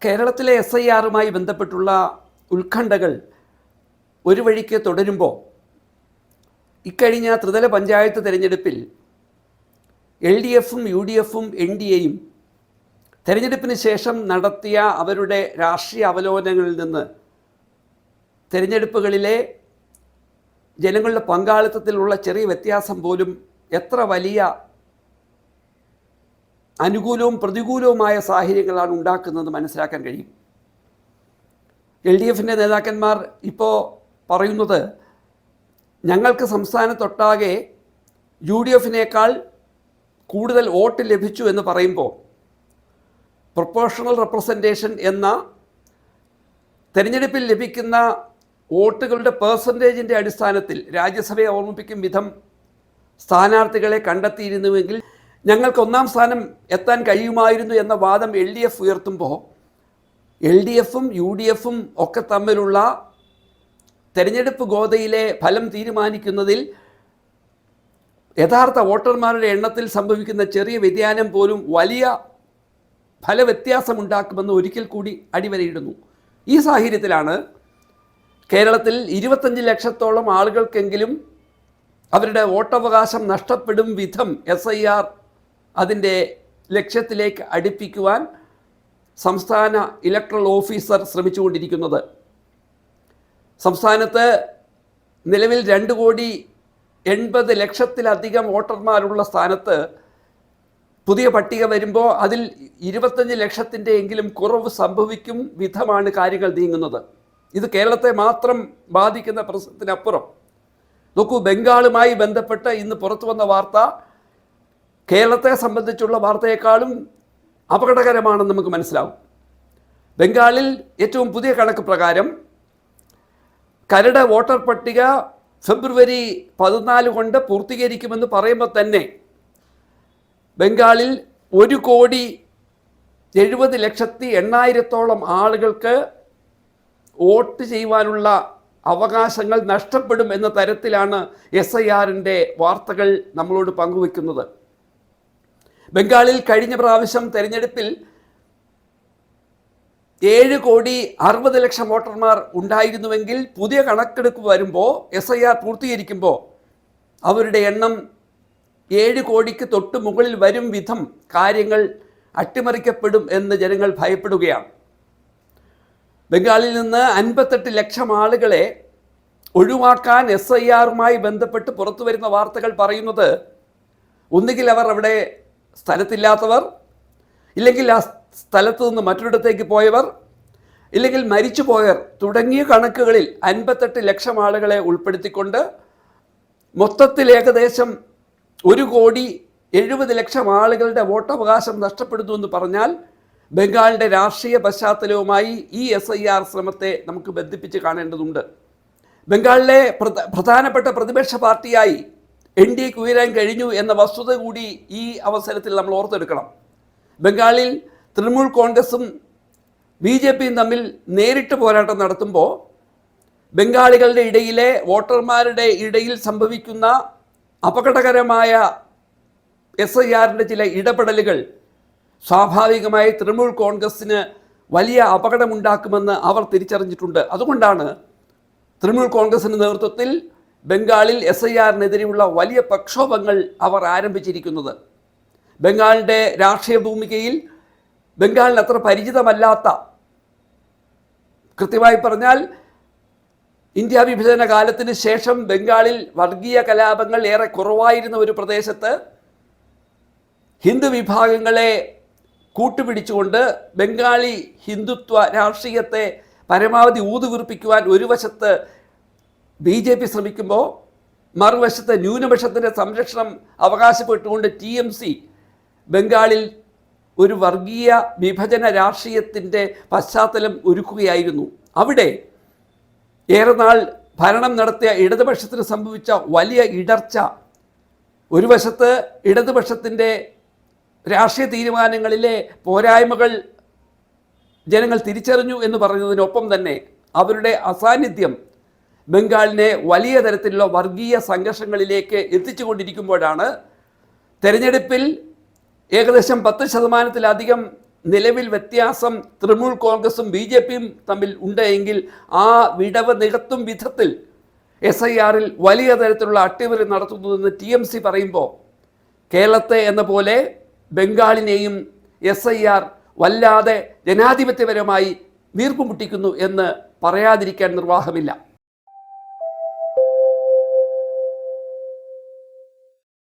കേരളത്തിലെ SIRമായി ബന്ധപ്പെട്ടുള്ള ഉത്കണ്ഠകൾ ഒരു വഴിക്ക് തുടരുമ്പോൾ ഇക്കഴിഞ്ഞ ത്രിതല പഞ്ചായത്ത് തിരഞ്ഞെടുപ്പിൽ LDFും UDFും NDAയും തിരഞ്ഞെടുപ്പിന് ശേഷം നടത്തിയ അവരുടെ രാഷ്ട്രീയ അവലോകനങ്ങളിൽ നിന്ന് തിരഞ്ഞെടുപ്പുകളിലെ ജനങ്ങളുടെ പങ്കാളിത്തത്തിലുള്ള ചെറിയ വ്യത്യാസം പോലും എത്ര വലിയ അനുകൂലവും പ്രതികൂലവുമായ സാഹചര്യങ്ങളാണ് ഉണ്ടാക്കുന്നത് മനസ്സിലാക്കാൻ കഴിയും. LDFിൻ്റെ നേതാക്കന്മാർ ഇപ്പോൾ പറയുന്നത് ഞങ്ങൾക്ക് സംസ്ഥാനത്തൊട്ടാകെ UDFിനേക്കാൾ കൂടുതൽ വോട്ട് ലഭിച്ചു എന്ന് പറയുമ്പോൾ പ്രൊപ്പോർഷണൽ റെപ്രസെൻറ്റേഷൻ എന്ന തിരഞ്ഞെടുപ്പിൽ ലഭിക്കുന്ന വോട്ടുകളുടെ പേഴ്സൻറ്റേജിൻ്റെ അടിസ്ഥാനത്തിൽ രാജ്യസഭയെ ഓർമ്മിപ്പിക്കും വിധം സ്ഥാനാർത്ഥികളെ കണ്ടെത്തിയിരുന്നുവെങ്കിൽ ഞങ്ങൾക്ക് ഒന്നാം സ്ഥാനം എത്താൻ കഴിയുമായിരുന്നു എന്ന വാദം LDF ഉയർത്തുമ്പോൾ LDFും UDFും ഒക്കെ തമ്മിലുള്ള തെരഞ്ഞെടുപ്പ് ഗോതയിലെ ഫലം തീരുമാനിക്കുന്നതിൽ യഥാർത്ഥ വോട്ടർമാരുടെ എണ്ണത്തിൽ സംഭവിക്കുന്ന ചെറിയ വ്യതിയാനം പോലും വലിയ ഫലവ്യത്യാസമുണ്ടാക്കുമെന്ന് ഒരിക്കൽ കൂടി അടിവരയിടുന്നു. ഈ സാഹചര്യത്തിലാണ് കേരളത്തിൽ 25 ലക്ഷത്തോളം ആളുകൾക്കെങ്കിലും അവരുടെ വോട്ടവകാശം നഷ്ടപ്പെടും വിധം SIR അതിൻ്റെ ലക്ഷ്യത്തിലേക്ക് അടുപ്പിക്കുവാൻ സംസ്ഥാന ഇലക്ട്രൽ ഓഫീസർ ശ്രമിച്ചുകൊണ്ടിരിക്കുന്നത്. സംസ്ഥാനത്ത് നിലവിൽ 2,80,00,000-ലധികം വോട്ടർമാരുള്ള സ്ഥാനത്ത് പുതിയ പട്ടിക വരുമ്പോൾ അതിൽ 25 ലക്ഷത്തിൻ്റെ എങ്കിലും കുറവ് സംഭവിക്കും വിധമാണ് കാര്യങ്ങൾ നീങ്ങുന്നത്. ഇത് കേരളത്തെ മാത്രം ബാധിക്കുന്ന പ്രശ്നത്തിനപ്പുറം നോക്കൂ, ബംഗാളുമായി ബന്ധപ്പെട്ട് ഇന്ന് പുറത്തു വന്ന വാർത്ത കേരളത്തെ സംബന്ധിച്ചുള്ള വാർത്തയെക്കാളും അപകടകരമാണെന്ന് നമുക്ക് മനസ്സിലാവും. ബംഗാളിൽ ഏറ്റവും പുതിയ കണക്ക് പ്രകാരം കരട് വോട്ടർ പട്ടിക ഫെബ്രുവരി 14 കൊണ്ട് പൂർത്തീകരിക്കുമെന്ന് പറയുമ്പോൾ തന്നെ ബംഗാളിൽ 1,70,80,000-ഓളം ആളുകൾക്ക് വോട്ട് ചെയ്യുവാനുള്ള അവകാശങ്ങൾ നഷ്ടപ്പെടും എന്ന തരത്തിലാണ് SIRൻ്റെ വാർത്തകൾ നമ്മളോട് പങ്കുവയ്ക്കുന്നത്. ബംഗാളിൽ കഴിഞ്ഞ പ്രാവശ്യം തെരഞ്ഞെടുപ്പിൽ 7,60,00,000 വോട്ടർമാർ ഉണ്ടായിരുന്നുവെങ്കിൽ പുതിയ കണക്കെടുപ്പ് വരുമ്പോൾ SIR പൂർത്തീകരിക്കുമ്പോൾ അവരുടെ എണ്ണം 7 കോടിക്ക് തൊട്ട് മുകളിൽ വരും വിധം കാര്യങ്ങൾ അട്ടിമറിക്കപ്പെടും എന്ന് ജനങ്ങൾ ഭയപ്പെടുകയാണ്. ബംഗാളിൽ നിന്ന് 58 ലക്ഷം ആളുകളെ ഒഴിവാക്കാൻ SIRമായി ബന്ധപ്പെട്ട് പുറത്തു വരുന്ന വാർത്തകൾ പറയുന്നത് ഒന്നുകിൽ അവർ അവിടെ സ്ഥലത്തില്ലാത്തവർ, ഇല്ലെങ്കിൽ ആ സ്ഥലത്തു നിന്ന് മറ്റൊരിടത്തേക്ക് പോയവർ, ഇല്ലെങ്കിൽ മരിച്ചു പോയവർ തുടങ്ങിയ കണക്കുകളിൽ 58 ലക്ഷം ആളുകളെ ഉൾപ്പെടുത്തിക്കൊണ്ട് മൊത്തത്തിൽ ഏകദേശം 1,70,00,000 ആളുകളുടെ വോട്ടവകാശം നഷ്ടപ്പെടുന്നു എന്ന് പറഞ്ഞാൽ ബംഗാളിൻ്റെ രാഷ്ട്രീയ പശ്ചാത്തലവുമായി ഈ SIR ശ്രമത്തെ നമുക്ക് ബന്ധിപ്പിച്ച് കാണേണ്ടതുണ്ട്. ബംഗാളിലെ പ്രധാനപ്പെട്ട പ്രതിപക്ഷ പാർട്ടിയായി NDAക്ക് ഉയരാൻ കഴിഞ്ഞു എന്ന വസ്തുത കൂടി ഈ അവസരത്തിൽ നമ്മൾ ഓർത്തെടുക്കണം. ബംഗാളിൽ തൃണമൂൽ കോൺഗ്രസും BJPയും തമ്മിൽ നേരിട്ട് പോരാട്ടം നടത്തുമ്പോൾ ബംഗാളികളുടെ ഇടയിലെ വോട്ടർമാരുടെ ഇടയിൽ സംഭവിക്കുന്ന അപകടകരമായ SIRൻ്റെ ചില ഇടപെടലുകൾ സ്വാഭാവികമായി തൃണമൂൽ കോൺഗ്രസ്സിന് വലിയ അപകടമുണ്ടാക്കുമെന്ന് അവർ തിരിച്ചറിഞ്ഞിട്ടുണ്ട്. അതുകൊണ്ടാണ് തൃണമൂൽ കോൺഗ്രസിൻ്റെ നേതൃത്വത്തിൽ ബംഗാളിൽ SIRനെതിരെയുള്ള വലിയ പ്രക്ഷോഭങ്ങൾ അവർ ആരംഭിച്ചിരിക്കുന്നത്. ബംഗാളിൻ്റെ രാഷ്ട്രീയ ഭൂമികയിൽ ബംഗാളിന് അത്ര പരിചിതമല്ലാത്ത, കൃത്യമായി പറഞ്ഞാൽ ഇന്ത്യ വിഭജന കാലത്തിന് ശേഷം ബംഗാളിൽ വർഗീയ കലാപങ്ങൾ ഏറെ കുറവായിരുന്ന ഒരു പ്രദേശത്ത് ഹിന്ദു വിഭാഗങ്ങളെ കൂട്ടുപിടിച്ചുകൊണ്ട് ബംഗാളി ഹിന്ദുത്വ രാഷ്ട്രീയത്തെ പരമാവധി ഊതുവീർപ്പിക്കുവാൻ ഒരു വശത്ത് BJP ശ്രമിക്കുമ്പോൾ മറുവശത്ത് ന്യൂനപക്ഷത്തിൻ്റെ സംരക്ഷണം അവകാശപ്പെട്ടുകൊണ്ട് TMC ബംഗാളിൽ ഒരു വർഗീയ വിഭജന രാഷ്ട്രീയത്തിൻ്റെ പശ്ചാത്തലം ഒരുക്കുകയായിരുന്നു. അവിടെ ഏറെ നാൾ ഭരണം നടത്തിയ ഇടതുപക്ഷത്തിന് സംഭവിച്ച വലിയ ഇടർച്ച, ഒരു വശത്ത് ഇടതുപക്ഷത്തിൻ്റെ രാഷ്ട്രീയ തീരുമാനങ്ങളിലെ പോരായ്മകൾ ജനങ്ങൾ തിരിച്ചറിഞ്ഞു എന്ന് പറയുന്നതിനൊപ്പം തന്നെ അവരുടെ അസാന്നിധ്യം ബംഗാളിനെ വലിയ തരത്തിലുള്ള വർഗീയ സംഘർഷങ്ങളിലേക്ക് എത്തിച്ചുകൊണ്ടിരിക്കുമ്പോഴാണ് തെരഞ്ഞെടുപ്പിൽ ഏകദേശം 10% നിലവിൽ വ്യത്യാസം തൃണമൂൽ കോൺഗ്രസും BJPയും തമ്മിൽ ഉണ്ടെങ്കിൽ ആ വിടവ് നികത്തും വിധത്തിൽ SIRൽ വലിയ തരത്തിലുള്ള അട്ടിമറി നടത്തുന്നതെന്ന് TMC പറയുമ്പോൾ കേരളത്തെ എന്ന പോലെ ബംഗാളിനെയും SIR വല്ലാതെ ജനാധിപത്യപരമായി വീർപ്പുമുട്ടിക്കുന്നു എന്ന് പറയാതിരിക്കാൻ നിർവാഹമില്ല.